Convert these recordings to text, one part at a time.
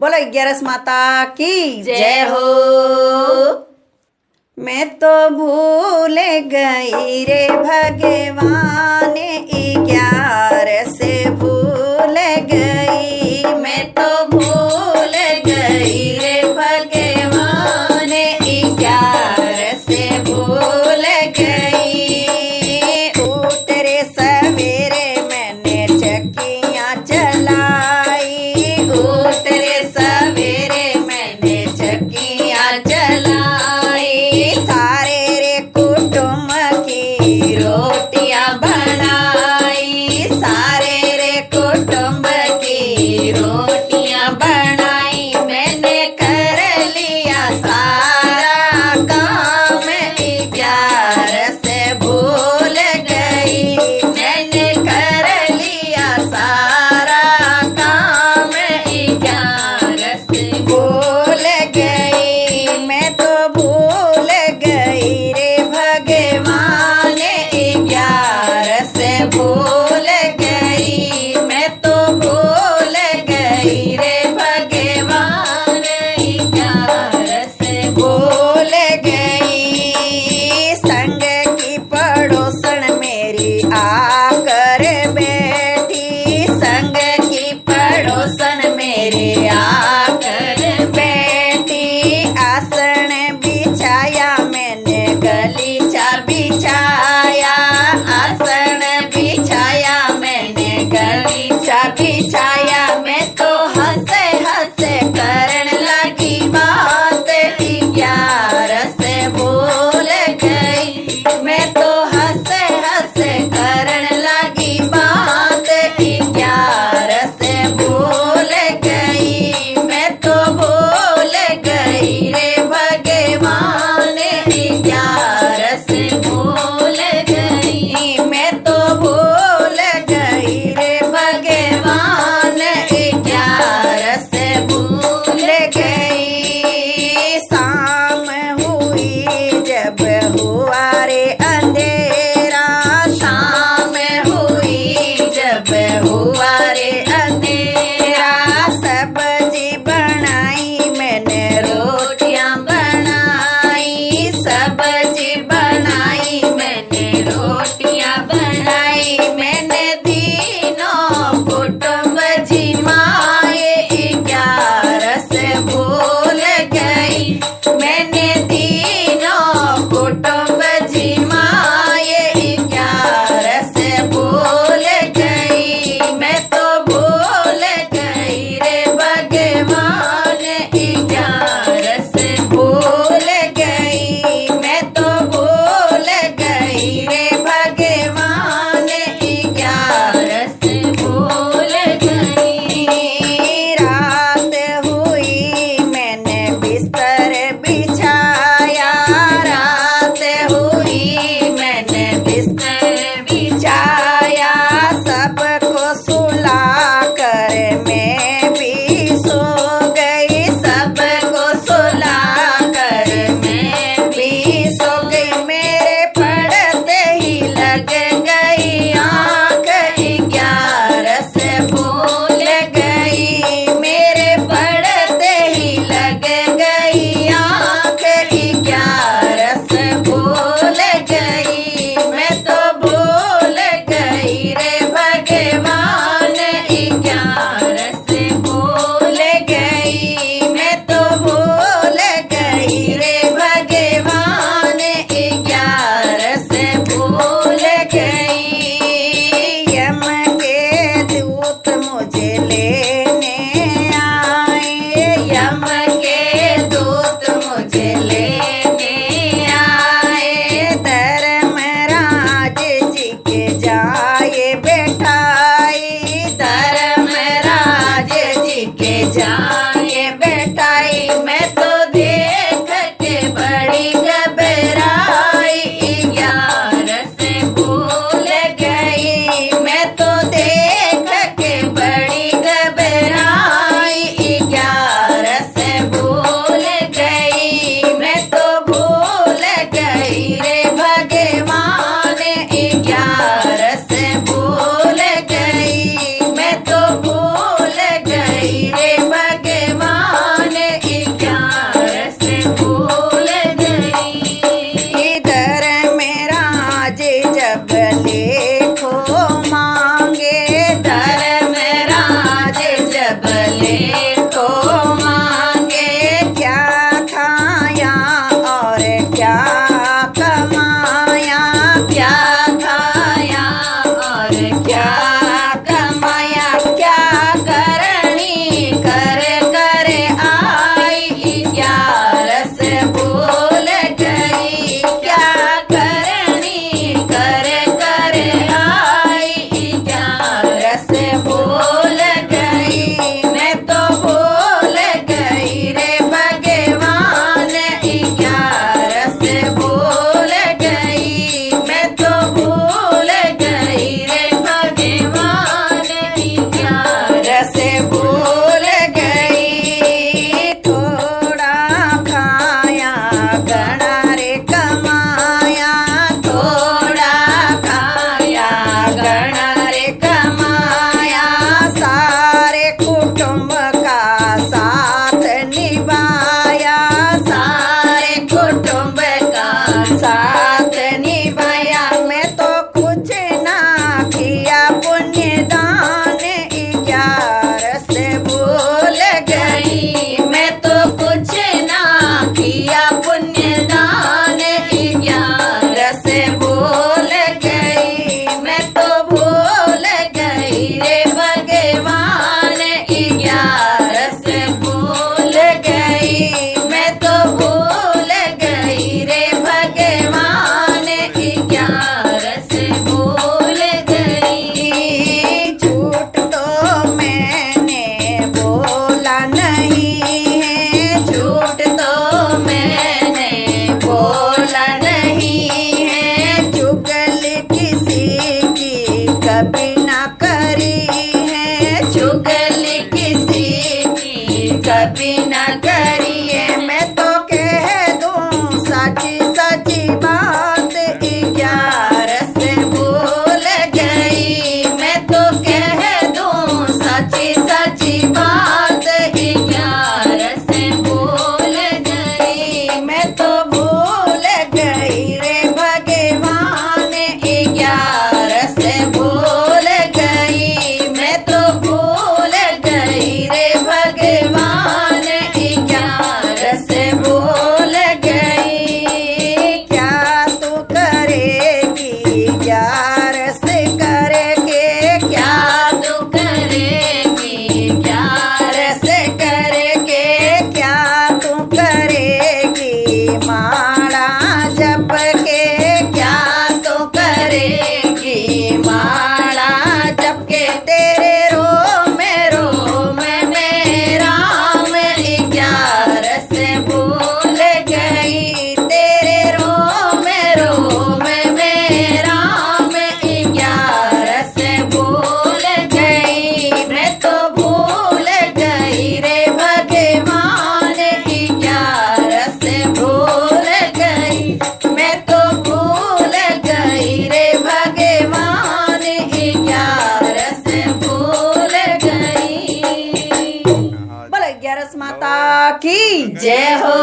बोलो 11 माता की जय हो। मैं तो भूल गई रे भगवान 11 से भूल गई। मैं तो भूल गई रे भगवान 11 से भूल गई। उठ रे सवेरे मैंने चक्कियाँ चलाई। उठ रे सवेरे मैंने चक्कियाँ चलाई। सारे रे कुटुंब की रोटियाँ बनाई। है। झूठ तो मैंने बोला नहीं है। चुगली किसी की कभी ना करी है। चुगली किसी की कभी न करिए। मैं तो कह दूं सच्ची सच्ची बात, 11 से भूल गई। मैं तो कह दूं सच्ची सच्ची बात। 11 से भूल गई। मैं तो भूल गई रे भगवान, 11 से भूल गई। मैं तो भूल गई रे भगवान। 11 से भूल गई। क्या तू करेगी 11 से करके, क्या तू करेगी 11 से करके, क्या तू करेगी माला जप के, क्या तू करेगी माला जप के। तेरे रोम में राम 11 से भूल गई। तेरे रोम में राम 11 से भूल गई। मैं तो भूल गई रे भगवान। 11 से भूल गई। मैं तो भूल गई रे भगवान। 11 से भूल गई। बोलो 11 माता की जय हो।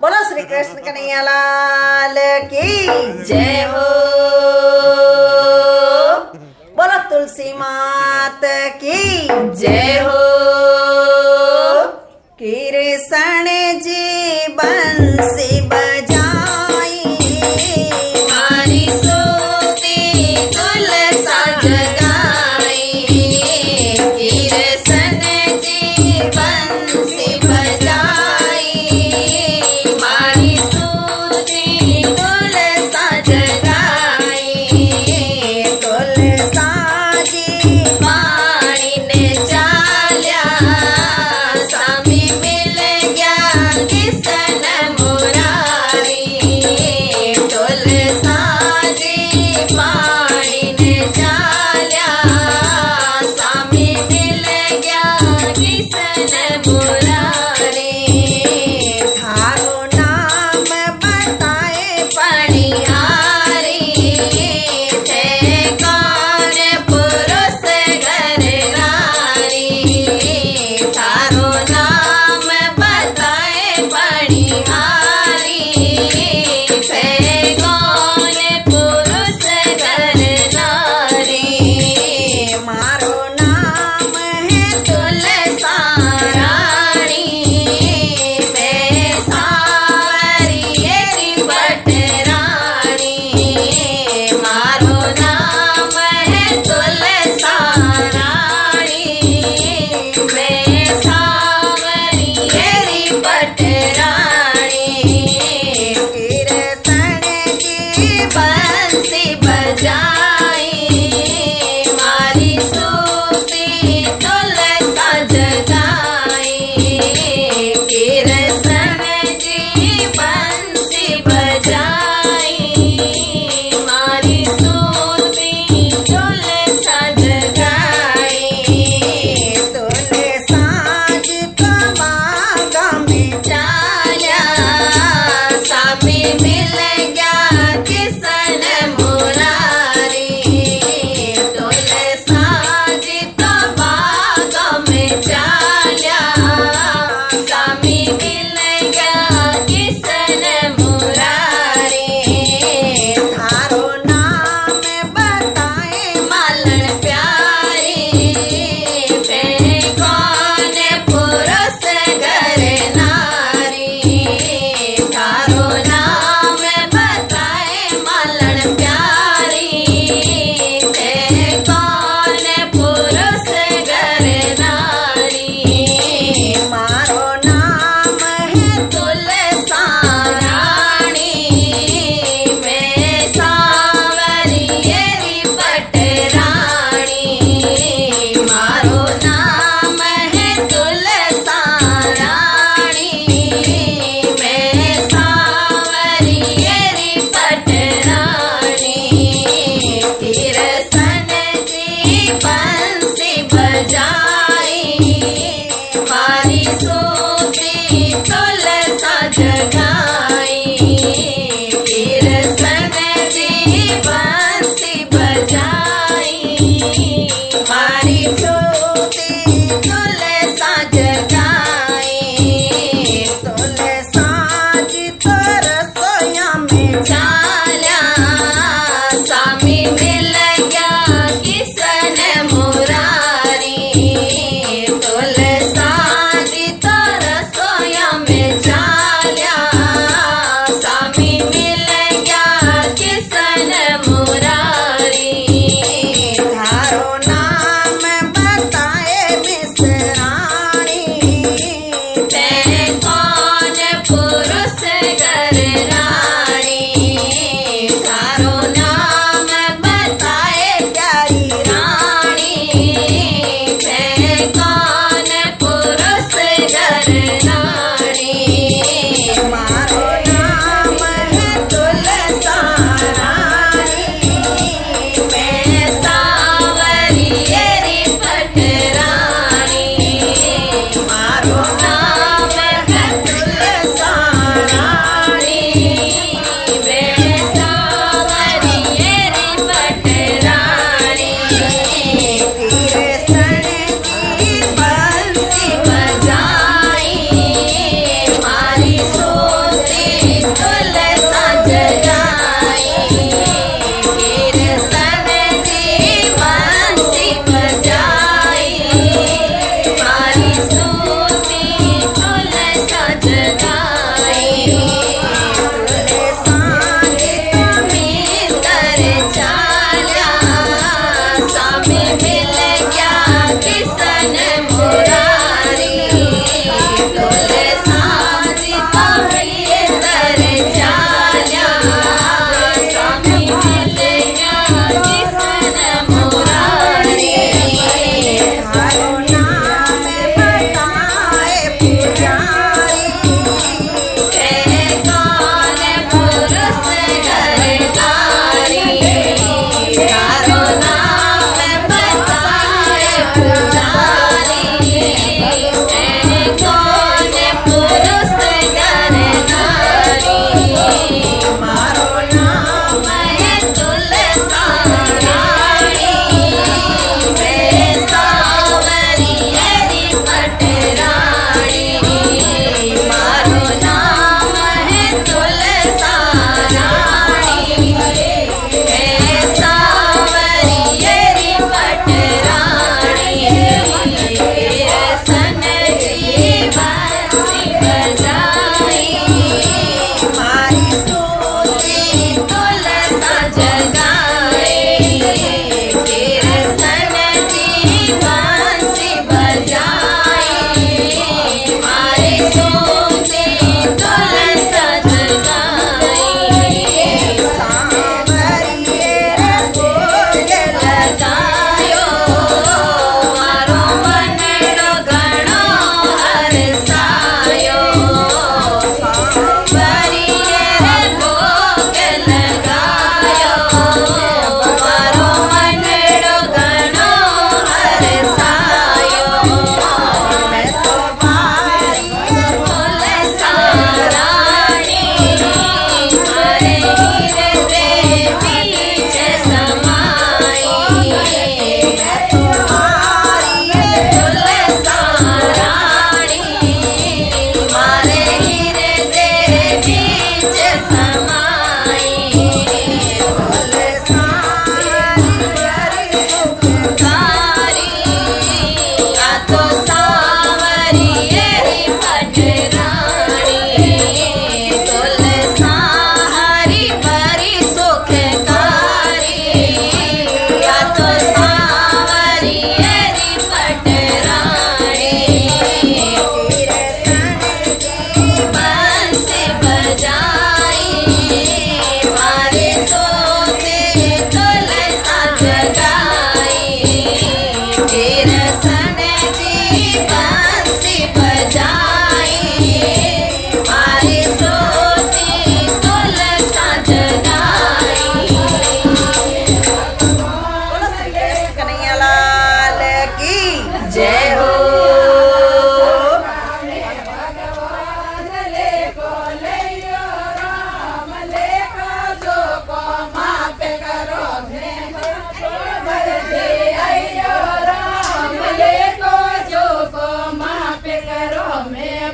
बोलो श्री कृष्ण कन्हैया लाल की जय हो। बोलो तुलसी मात की जय हो। कृष्ण जी बंसी बजाई, हमारी सोती तुलसा जगाई। कृष्ण जी बंसी बजाई। हमारी सोती तुलसा जगाई। तुलसा जी पानी ने चाल्या। स्वामी मिल गया किसन मोरा।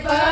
भर